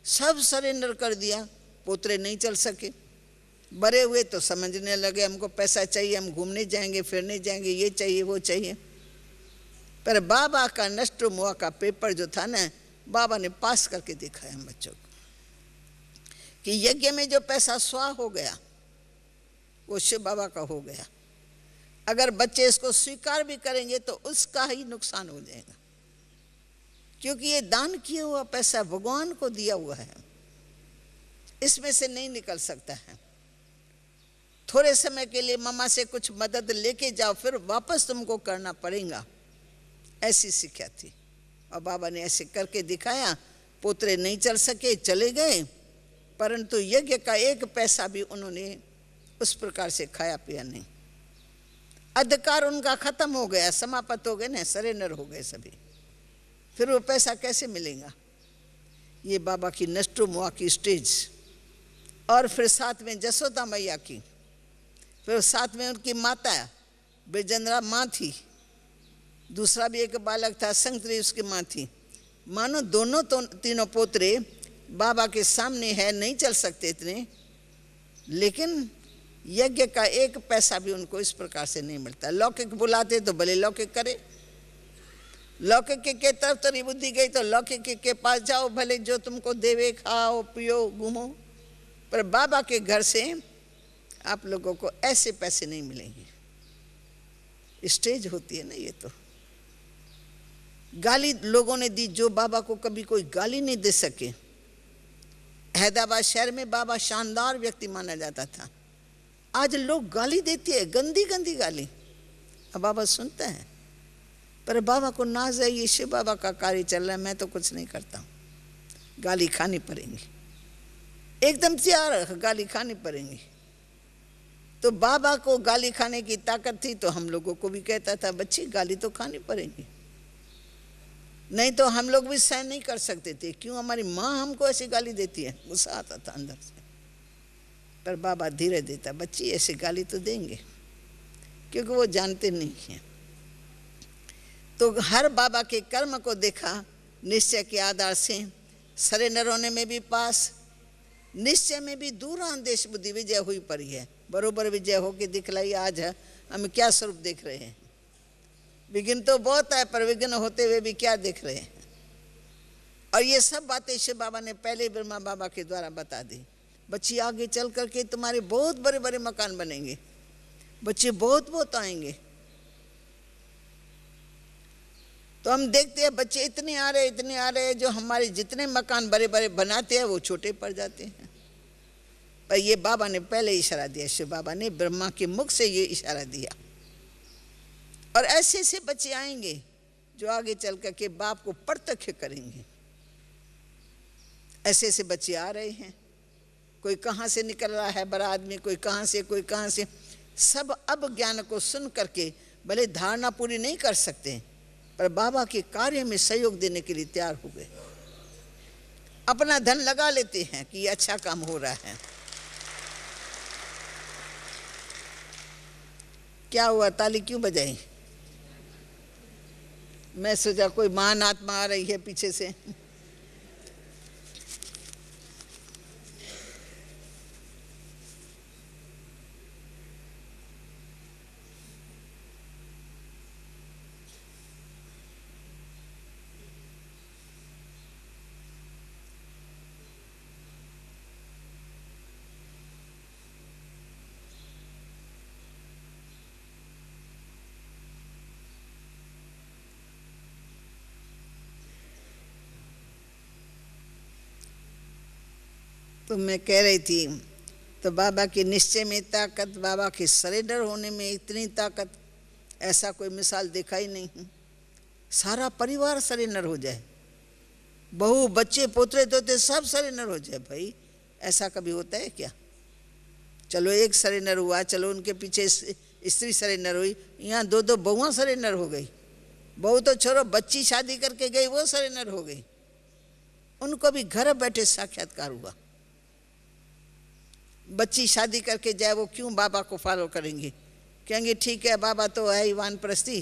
सब सरेंडर कर दिया। पोतरे नहीं चल सके, बड़े हुए तो समझने लगे हमको पैसा चाहिए, हम घूमने जाएंगे फिरने जाएंगे, ये चाहिए वो चाहिए। पर बाबा का नष्ट मुआ का पेपर जो था ना, बाबा ने पास करके दिखाया हम बच्चों को कि यज्ञ में जो पैसा स्वाह हो गया वो शिव बाबा का हो गया। अगर बच्चे इसको स्वीकार भी करेंगे तो उसका ही नुकसान हो जाएगा, क्योंकि ये दान किया हुआ पैसा भगवान को दिया हुआ है, इसमें से नहीं निकल सकता है। थोड़े समय के लिए मम्मा से कुछ मदद लेके जाओ, फिर वापस तुमको करना पड़ेगा, ऐसी शिक्षा थी। और बाबा ने ऐसे करके दिखाया। पोतरे नहीं चल सके, चले गए, परंतु यज्ञ का एक पैसा भी उन्होंने उस प्रकार से खाया पिया नहीं। अधिकार उनका खत्म हो गया, समाप्त हो गए ना, सरेंडर हो गए सभी। फिर वो पैसा कैसे मिलेगा। ये बाबा की नष्टो मुआ की स्टेज, और फिर साथ में जसोदा मैया की, फिर साथ में उनकी माता ब्रजेंद्रा माँ थी, दूसरा भी एक बालक था संगत्री उसकी माँ थी। मानो दोनों तो तीनों पोतरे बाबा के सामने है, नहीं चल सकते इतने, लेकिन यज्ञ का एक पैसा भी उनको इस प्रकार से नहीं मिलता। लौकिक बुलाते तो भले लौकिक करे, लौकिक के तरफ तेरी बुद्धि गई तो लौकिक के पास जाओ, भले जो तुमको देवे, खाओ पियो घूमो, पर बाबा के घर से आप लोगों को ऐसे पैसे नहीं मिलेंगे। स्टेज होती है ना ये। तो गाली लोगों ने दी, जो बाबा को कभी कोई गाली नहीं दे सके। हैदराबाद शहर में बाबा शानदार व्यक्ति माना जाता था, आज लोग गाली देते हैं, गंदी गंदी गाली। अब बाबा सुनता है, पर बाबा को नाज है, ये शिव बाबा का कार्य चल रहा है, मैं तो कुछ नहीं करता हूँ, गाली खानी पड़ेगी, एकदम तैयार, गाली खानी पड़ेगी। तो बाबा को गाली खाने की ताकत थी तो हम लोगों को भी कहता था बच्ची गाली तो खानी पड़ेगी, नहीं तो हम लोग भी सहन नहीं कर सकते थे। क्यों हमारी माँ हमको ऐसी गाली देती है, गुस्सा आता था अंदर से। पर बाबा धीरे देता, बच्ची ऐसे गाली तो देंगे, क्योंकि वो जानते नहीं हैं। तो हर बाबा के कर्म को देखा, निश्चय के आधार से सरेंडर होने में भी पास, निश्चय में भी दूर अंदेश बुद्धि विजय हुई पड़ी है, बरोबर विजय होके दिखलाई। आज है हम क्या स्वरूप देख रहे हैं, विघ्न तो बहुत है, पर विघ्न होते हुए भी क्या देख रहे हैं। और ये सब बातें शिव बाबा ने पहले ब्रह्मा बाबा के द्वारा बता दी। बच्ची आगे चल करके तुम्हारे बहुत बड़े बड़े मकान बनेंगे, बच्चे बहुत बहुत आएंगे। तो हम देखते हैं बच्चे इतने आ रहे, जो हमारे जितने मकान बड़े बड़े बनाते हैं वो छोटे पड़ जाते हैं। पर ये बाबा ने पहले इशारा दिया, शिव बाबा ने ब्रह्मा के मुख से ये इशारा दिया। और ऐसे ऐसे बच्चे आएंगे जो आगे चल कर के बाप को प्रत्यक्ष करेंगे। ऐसे ऐसे बच्चे आ रहे हैं, कोई कहाँ से निकल रहा है बड़ा आदमी, कोई कहाँ से, सब अब ज्ञान को सुन करके भले धारणा पूरी नहीं कर सकते, पर बाबा के कार्य में सहयोग देने के लिए तैयार हो गए। अपना धन लगा लेते हैं कि ये अच्छा काम हो रहा है। क्या हुआ, ताली क्यों बजाई? मैं सोचा कोई महान आत्मा आ रही है पीछे से। तो मैं कह रही थी, तो बाबा के निश्चय में ताकत, बाबा के सरेंडर होने में इतनी ताकत, ऐसा कोई मिसाल देखा ही नहीं है। सारा परिवार सरेंडर हो जाए, बहू बच्चे पोतरे तोते सब सरेंडर हो जाए। भाई ऐसा कभी होता है क्या? चलो एक सरेंडर हुआ, चलो उनके पीछे स्त्री सरेंडर हुई, यहाँ दो दो बहुआं सरेंडर हो गई। बहू तो छोड़ो, बच्ची शादी करके गई वो सरेंडर हो गई, उनको भी घर बैठे साक्षात्कार हुआ। बच्ची शादी करके जाए, वो क्यों बाबा को फॉलो करेंगे? कहेंगे ठीक है बाबा तो है ही वानप्रस्थी,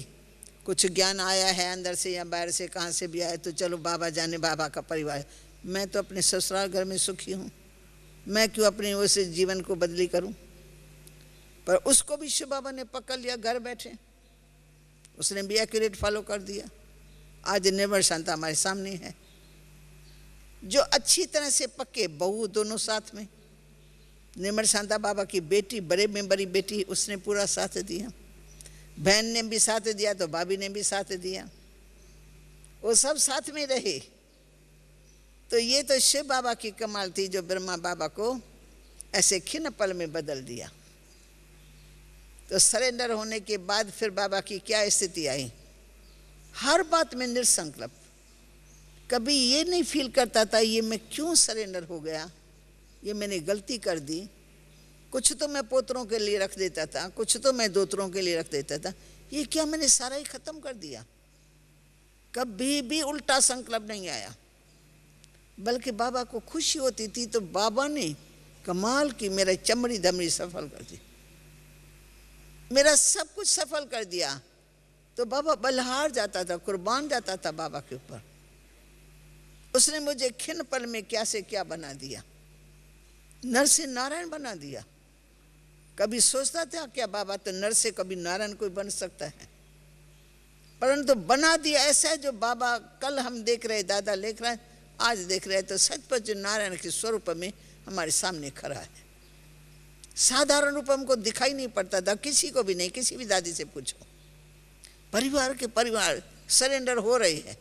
कुछ ज्ञान आया है अंदर से या बाहर से, कहाँ से भी आया, तो चलो बाबा जाने, बाबा का परिवार। मैं तो अपने ससुराल घर में सुखी हूँ, मैं क्यों अपने उस जीवन को बदली करूँ? पर उसको भी शिव बाबा ने पकड़ लिया घर बैठे, उसने भी एक्यूरेट फॉलो कर दिया। आज निर्मल शांता हमारे सामने है, जो अच्छी तरह से पक्के, बहू दोनों साथ में। निर्मल शांता बाबा की बेटी, बड़े में बड़ी बेटी, उसने पूरा साथ दिया, बहन ने भी साथ दिया तो भाभी ने भी साथ दिया, वो सब साथ में रहे। तो ये तो शिव बाबा की कमाल थी, जो ब्रह्मा बाबा को ऐसे खिन पल में बदल दिया। तो सरेंडर होने के बाद फिर बाबा की क्या स्थिति आई? हर बात में निसंकल्प, कभी ये नहीं फील करता था ये मैं क्यों सरेंडर हो गया, ये मैंने गलती कर दी। कुछ तो मैं पोतरों के लिए रख देता था, कुछ तो मैं दोतरों के लिए रख देता था, ये क्या मैंने सारा ही खत्म कर दिया? कभी भी उल्टा संकल्प नहीं आया, बल्कि बाबा को खुशी होती थी तो बाबा ने कमाल की मेरा चमड़ी धमड़ी सफल कर दी, मेरा सब कुछ सफल कर दिया। तो बाबा बलहार जाता था, कुर्बान जाता था बाबा के ऊपर। उसने मुझे खिन पल में क्या से क्या बना दिया, नर से नारायण बना दिया। कभी सोचता था क्या बाबा तो नर से कभी नारायण कोई बन सकता है? परंतु बना दिया ऐसा है जो बाबा कल हम देख रहे, दादा देख रहे हैं, आज देख रहे हैं, तो सचमुच नारायण के स्वरूप में हमारे सामने खड़ा है। साधारण रूप हमको दिखाई नहीं पड़ता था, किसी को भी नहीं, किसी भी दादी से पूछो। परिवार के परिवार सरेंडर हो रहे हैं,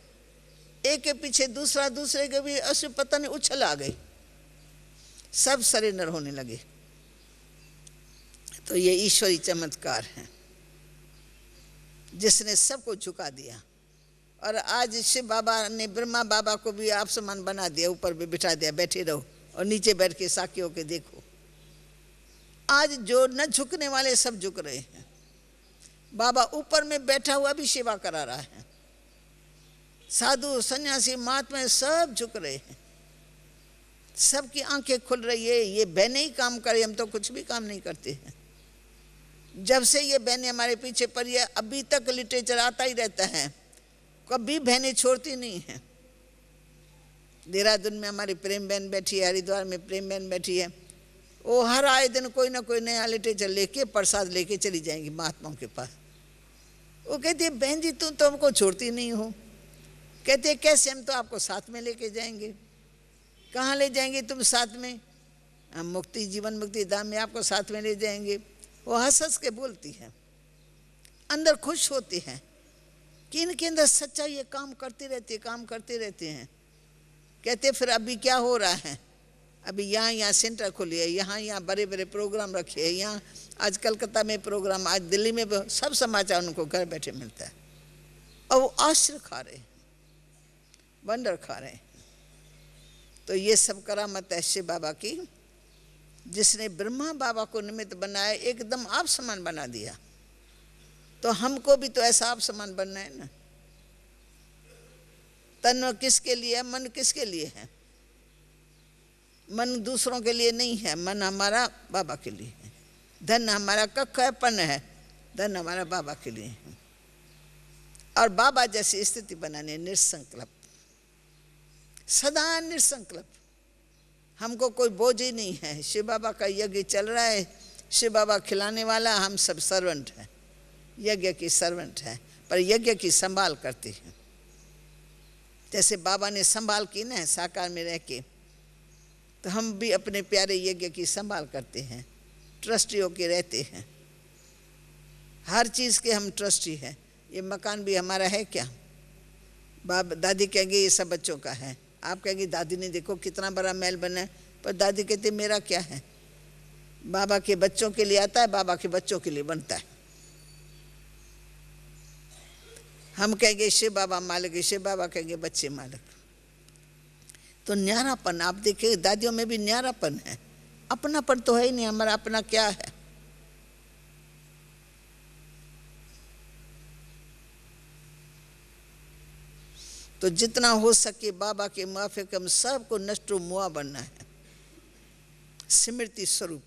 एक के पीछे दूसरा, दूसरे के भी ऐसे पता नहीं उछल आ गई, सब सरेंडर होने लगे। तो ये ईश्वरी चमत्कार है जिसने सबको झुका दिया। और आज शिव बाबा ने ब्रह्मा बाबा को भी आप समान बना दिया, ऊपर भी बिठा दिया, बैठे रहो और नीचे बैठ के साखी होके देखो। आज जो न झुकने वाले सब झुक रहे हैं। बाबा ऊपर में बैठा हुआ भी सेवा करा रहा है। साधु सन्यासी महात्मा सब झुक रहे हैं, सबकी आंखें खुल रही है। ये बहनें ही काम करे, हम तो कुछ भी काम नहीं करते हैं। जब से ये बहनें हमारे पीछे पड़ी है, अभी तक लिटरेचर आता ही रहता है, कभी बहनें छोड़ती नहीं है। देहरादून में हमारी प्रेम बहन बैठी है, हरिद्वार में प्रेम बहन बैठी है, वो हर आए दिन कोई ना कोई नया लिटरेचर लेके प्रसाद लेके चली जाएंगी महात्माओं के पास। वो कहती है बहन जी तुम तो हमको छोड़ती नहीं हो। कहते कैसे, हम तो आपको साथ में लेके जाएंगे। कहाँ ले जाएंगे तुम साथ में? हम मुक्ति जीवन मुक्ति धाम में आपको साथ में ले जाएंगे। वो हंस हंस के बोलती है, अंदर खुश होती है कि इनके अंदर सच्चाई ये काम करती रहती है, काम करते रहते हैं। कहते फिर अभी क्या हो रहा है? अभी यहाँ सेंटर खोली है, यहाँ बड़े बड़े प्रोग्राम रखे हैं, यहाँ आज कलकत्ता में प्रोग्राम, आज दिल्ली में सब समाचार उनको घर बैठे मिलता है। और वो आश्चर्य खा रहे, वंडर खा रहे। तो ये सब करामत है शिव बाबा की, जिसने ब्रह्मा बाबा को निमित्त बनाया, एकदम आप समान बना दिया। तो हमको भी तो ऐसा आप समान बनना है ना। तन किसके लिए है? मन किसके लिए है? मन दूसरों के लिए नहीं है, मन हमारा बाबा के लिए है। धन हमारा कक्कपन है, धन हमारा बाबा के लिए है। और बाबा जैसी स्थिति बनानी है, निसंकल्प, सदा निसंकल्प। हमको कोई बोझ ही नहीं है। शिव बाबा का यज्ञ चल रहा है, शिव बाबा खिलाने वाला, हम सब सर्वेंट हैं, यज्ञ की सर्वेंट है, पर यज्ञ की संभाल करती है। जैसे बाबा ने संभाल की ना साकार में रह के, तो हम भी अपने प्यारे यज्ञ की संभाल करते हैं, ट्रस्टी होके रहते हैं। हर चीज़ के हम ट्रस्टी हैं। ये मकान भी हमारा है क्या? बाप दादी कहेंगे ये सब बच्चों का है, आप कहेंगे दादी ने देखो कितना बड़ा महल बना है, पर दादी कहते मेरा क्या है? बाबा के बच्चों के लिए आता है, बाबा के बच्चों के लिए बनता है। हम कहेंगे शिव बाबा मालिक है, शिव बाबा कहेंगे बच्चे मालिक। तो न्यारापन आप देखिए, दादियों में भी न्यारापन है, अपनापन तो है ही नहीं। हमारा अपना क्या है? तो जितना हो सके बाबा के मुआफिक हम सबको नष्टो मुआ बनना है। स्मृति स्वरूप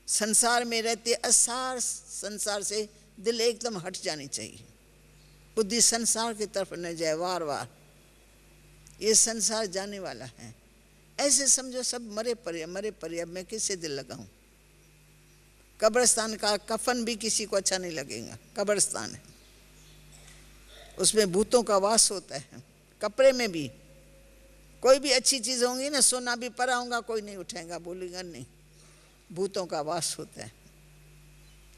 संसार में रहते असार संसार से दिल एकदम हट जानी चाहिए। बुद्धि संसार की तरफ न जाए वार वार। ये संसार जाने वाला है, ऐसे समझो सब मरे परे। अब मैं किससे दिल लगाऊं? कब्रिस्तान का कफन भी किसी को अच्छा नहीं लगेगा। कब्रिस्तान है, उसमें भूतों का वास होता है। कपड़े में भी कोई भी अच्छी चीज़ होंगी ना, सोना भी पड़ा होगा कोई नहीं उठाएगा, बोलेगा नहीं, भूतों का वास होता है।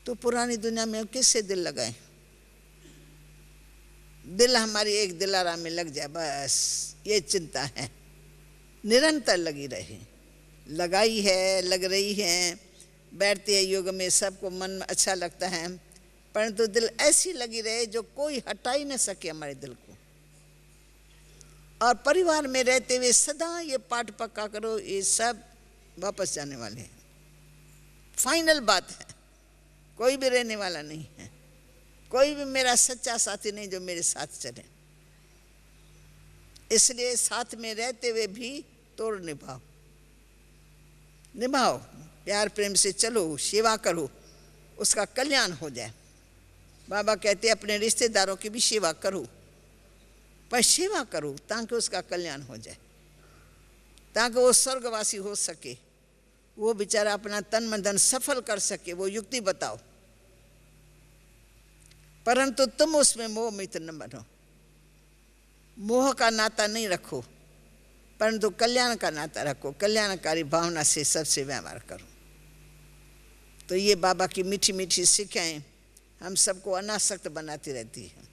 तो पुरानी दुनिया में किससे दिल लगाएं? दिल हमारी एक दिलारा में लग जाए, बस ये चिंता है, निरंतर लगी रहे। लगाई है, लग रही है, बैठते हैं योग में, सबको मन अच्छा लगता है, परंतु दिल ऐसी लगी रहे जो कोई हटा ही न सके हमारे दिल को। और परिवार में रहते हुए सदा ये पाठ पक्का करो, ये सब वापस जाने वाले हैं। फाइनल बात है, कोई भी रहने वाला नहीं है, कोई भी मेरा सच्चा साथी नहीं जो मेरे साथ चले। इसलिए साथ में रहते हुए भी तोड़ निभाओ, निभाओ, प्यार प्रेम से चलो, सेवा करो, उसका कल्याण हो जाए। बाबा कहते हैं अपने रिश्तेदारों की भी सेवा करो, पर सेवा करो ताकि उसका कल्याण हो जाए, ताकि वो स्वर्गवासी हो सके, वो बेचारा अपना तन मन धन सफल कर सके, वो युक्ति बताओ। परंतु तुम उसमें मोह मित न बनो, मोह का नाता नहीं रखो, परंतु कल्याण का नाता रखो, कल्याणकारी भावना से सबसे व्यवहार करो। तो ये बाबा की मीठी मीठी शिक्षाएं हम सबको अनासक्त बनाती रहती है।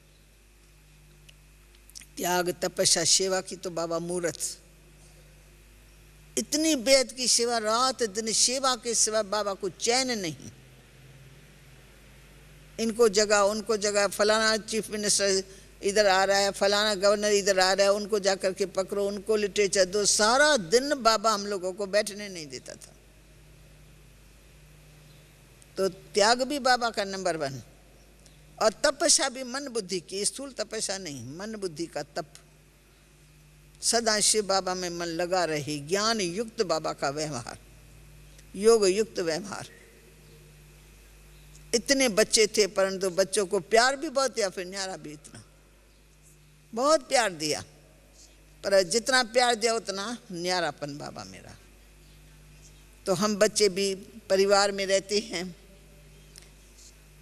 त्याग तपस्या सेवा की तो बाबा मूर्त, इतनी बेहद की सेवा, रात दिन सेवा के सिवा बाबा को चैन नहीं। इनको जगह उनको जगह, फलाना चीफ मिनिस्टर इधर आ रहा है, फलाना गवर्नर इधर आ रहा है, उनको जाकर के पकड़ो, उनको लिटरेचर दो। सारा दिन बाबा हम लोगों को बैठने नहीं देता था। तो त्याग भी बाबा का नंबर 1, और तपस्या भी मन बुद्धि की, स्थूल तपस्या नहीं, मन बुद्धि का तप। सदा शिव बाबा में मन लगा रहे, ज्ञान युक्त बाबा का व्यवहार, योग युक्त व्यवहार। इतने बच्चे थे, परंतु बच्चों को प्यार भी बहुत दिया, फिर न्यारा भी इतना, बहुत प्यार दिया। पर जितना प्यार दिया उतना न्यारापन बाबा मेरा। तो हम बच्चे भी परिवार में रहते हैं,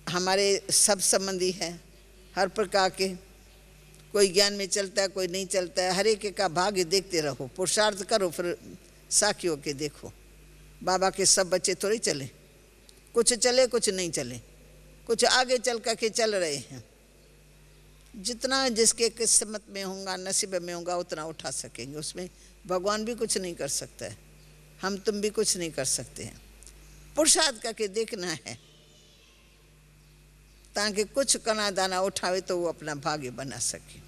हमारे सब संबंधी हैं हर प्रकार के, कोई ज्ञान में चलता है, कोई नहीं चलता है। हर एक का भाग्य देखते रहो, पुरुषार्थ करो, फिर साखियों के देखो। बाबा के सब बच्चे थोड़ी चले, कुछ चले कुछ नहीं चले, कुछ आगे चल करके चल रहे हैं। जितना जिसके किस्मत में होगा, नसीब में होगा, उतना उठा सकेंगे। उसमें भगवान भी कुछ नहीं कर सकता है, हम तुम भी कुछ नहीं कर सकते हैं। पुरुषार्थ करके देखना है ताकि कुछ कना दाना उठावे तो वो अपना भाग्य बना सके।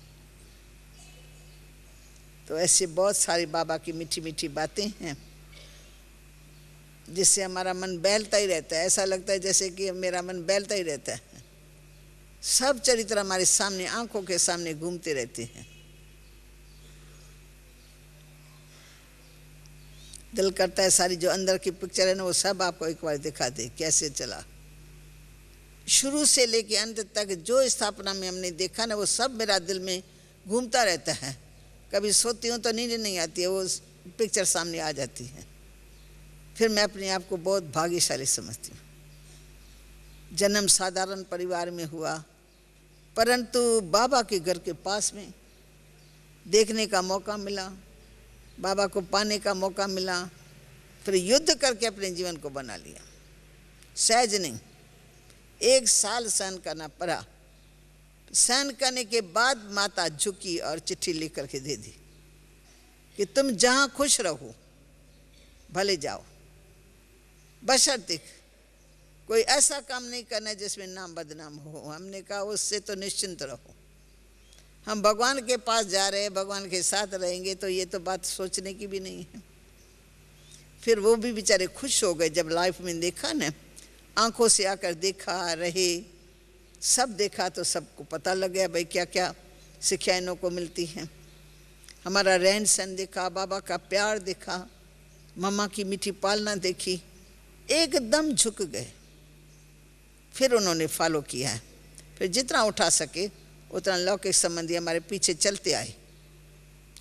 तो ऐसे बहुत सारी बाबा की मीठी मीठी बातें हैं जिससे हमारा मन बहलता ही रहता है। ऐसा लगता है जैसे कि मेरा मन बहलता ही रहता है। सब चरित्र हमारे सामने, आंखों के सामने घूमते रहते हैं। दिल करता है सारी जो अंदर की पिक्चर है ना, वो सब आपको एक बार दिखा दे कैसे चला। शुरू से लेके अंत तक जो स्थापना में हमने देखा ना, वो सब मेरा दिल में घूमता रहता है। कभी सोती हूँ तो नींद नहीं आती है, वो पिक्चर सामने आ जाती है। फिर मैं अपने आप को बहुत भाग्यशाली समझती हूँ। जन्म साधारण परिवार में हुआ, परंतु बाबा के घर के पास में देखने का मौका मिला, बाबा को पाने का मौका मिला। फिर युद्ध करके अपने जीवन को बना लिया। सहज नहीं, 1 साल सहन करना पड़ा। सहन करने के बाद माता झुकी और चिट्ठी लिख करके दे दी कि तुम जहाँ खुश रहो भले जाओ, बशर्ते कोई ऐसा काम नहीं करना जिसमें नाम बदनाम हो। हमने कहा उससे तो निश्चिंत रहो, हम भगवान के पास जा रहे हैं, भगवान के साथ रहेंगे, तो ये तो बात सोचने की भी नहीं है। फिर वो भी बेचारे खुश हो गए जब लाइफ में देखा ना, आंखों से आकर देखा, रहे, सब देखा तो सबको पता लग गया भाई क्या क्या शिक्षाएं इन्हों को मिलती हैं। हमारा रहन सहन देखा, बाबा का प्यार देखा, मम्मा की मीठी पालना देखी, एकदम झुक गए। फिर उन्होंने फॉलो किया है। फिर जितना उठा सके उतना लौकिक संबंधी हमारे पीछे चलते आए।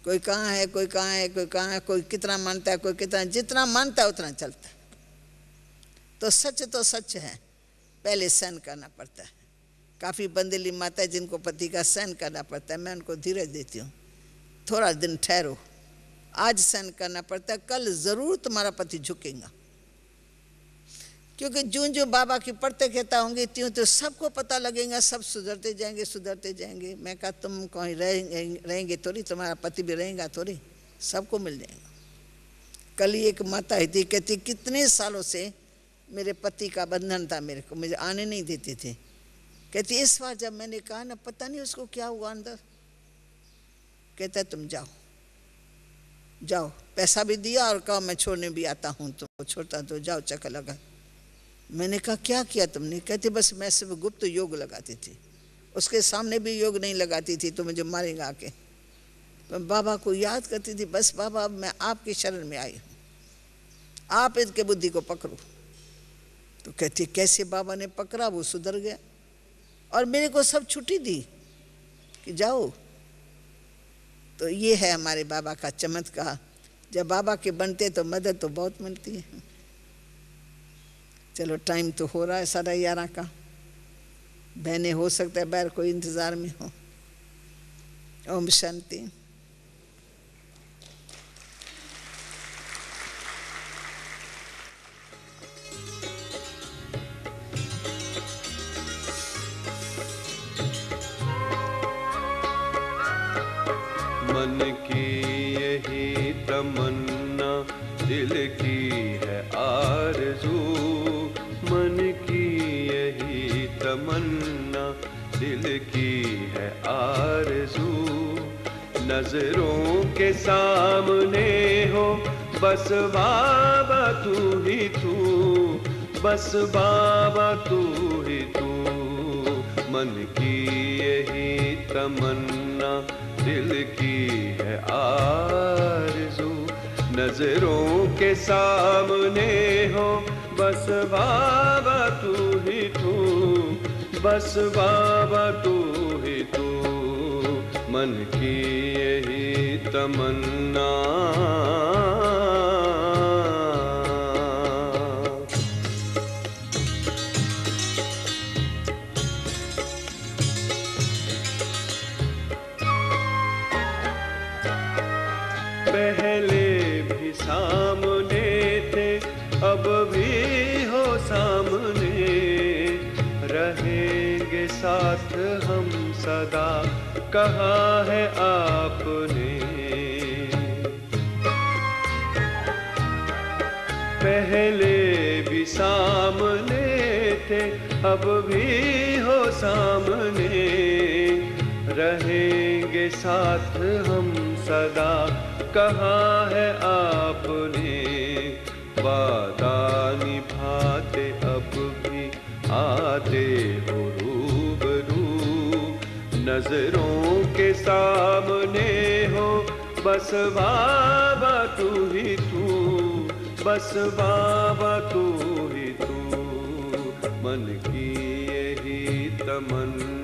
कोई कहाँ है, कोई कहाँ है, कोई कहाँ है, कोई कितना मानता है, कोई कितना, जितना मानता है उतना चलता है। तो सच है, पहले सहन करना पड़ता है। काफ़ी बंदेली माता है जिनको पति का सहन करना पड़ता है, मैं उनको धीरज देती हूँ, थोड़ा दिन ठहरो, आज सहन करना पड़ता है, कल ज़रूर तुम्हारा पति झुकेगा। क्योंकि जो जो बाबा की पढ़ते कहता होंगे त्यों तो सबको पता लगेगा, सब सुधरते जाएंगे, सुधरते जाएंगे। मैं कहा तुम कहीं रहेंगे थोड़ी, तुम्हारा पति भी रहेगा थोड़ी, सबको मिल जाएगा। कल ही एक माता थी, कहती कितने सालों से मेरे पति का बंधन था मेरे को, मुझे आने नहीं देते थे। कहती इस बार जब मैंने कहा ना, पता नहीं उसको क्या हुआ अंदर, कहता तुम जाओ जाओ, पैसा भी दिया और कहा मैं छोड़ने भी आता हूँ, तो छोड़ता तो जाओ, चक्कर लगा। मैंने कहा क्या किया तुमने? कहती बस मैं सिर्फ गुप्त योग लगाती थी, उसके सामने भी योग नहीं लगाती थी तो मुझे मारेगा आके। तो बाबा को याद करती थी, बस बाबा अब मैं आपकी शरण में आई हूँ, आप इनके बुद्धि को पकड़ो। तो कहती कैसे बाबा ने पकड़ा, वो सुधर गया और मेरे को सब छुट्टी दी कि जाओ। तो ये है हमारे बाबा का चमत्कार। जब बाबा के बनते तो मदद तो बहुत मिलती है। चलो टाइम तो हो रहा है 11:30 का, बहने हो सकता है बाहर कोई इंतज़ार में हो। ओम शांति। मन की यही तमन्ना, दिल की है आरज़ू, मन की यही तमन्ना, दिल की की है आरज़ू। नजरों के सामने हो बस बाबा तू ही तू, बस बाबा तू ही तू। मन की यही तमन्ना, दिल की है आरज़ू। नजरों के सामने हो बस बाबा तू ही तू, बस बाबा तू ही तू। मन की यही तमन्ना। पहले भी सामने थे, अब भी हो सामने, रहेंगे साथ हम सदा, कहा है आपने। पहले भी सामने थे, अब भी हो सामने, रहेंगे साथ हम सदा, कहा है आपने। वादा निभाते अब भी आते हो रूबरू, नजरों के सामने हो बस बाबा तू ही तू, बस बाबा तू ही तू। मन की यही तमन्ना।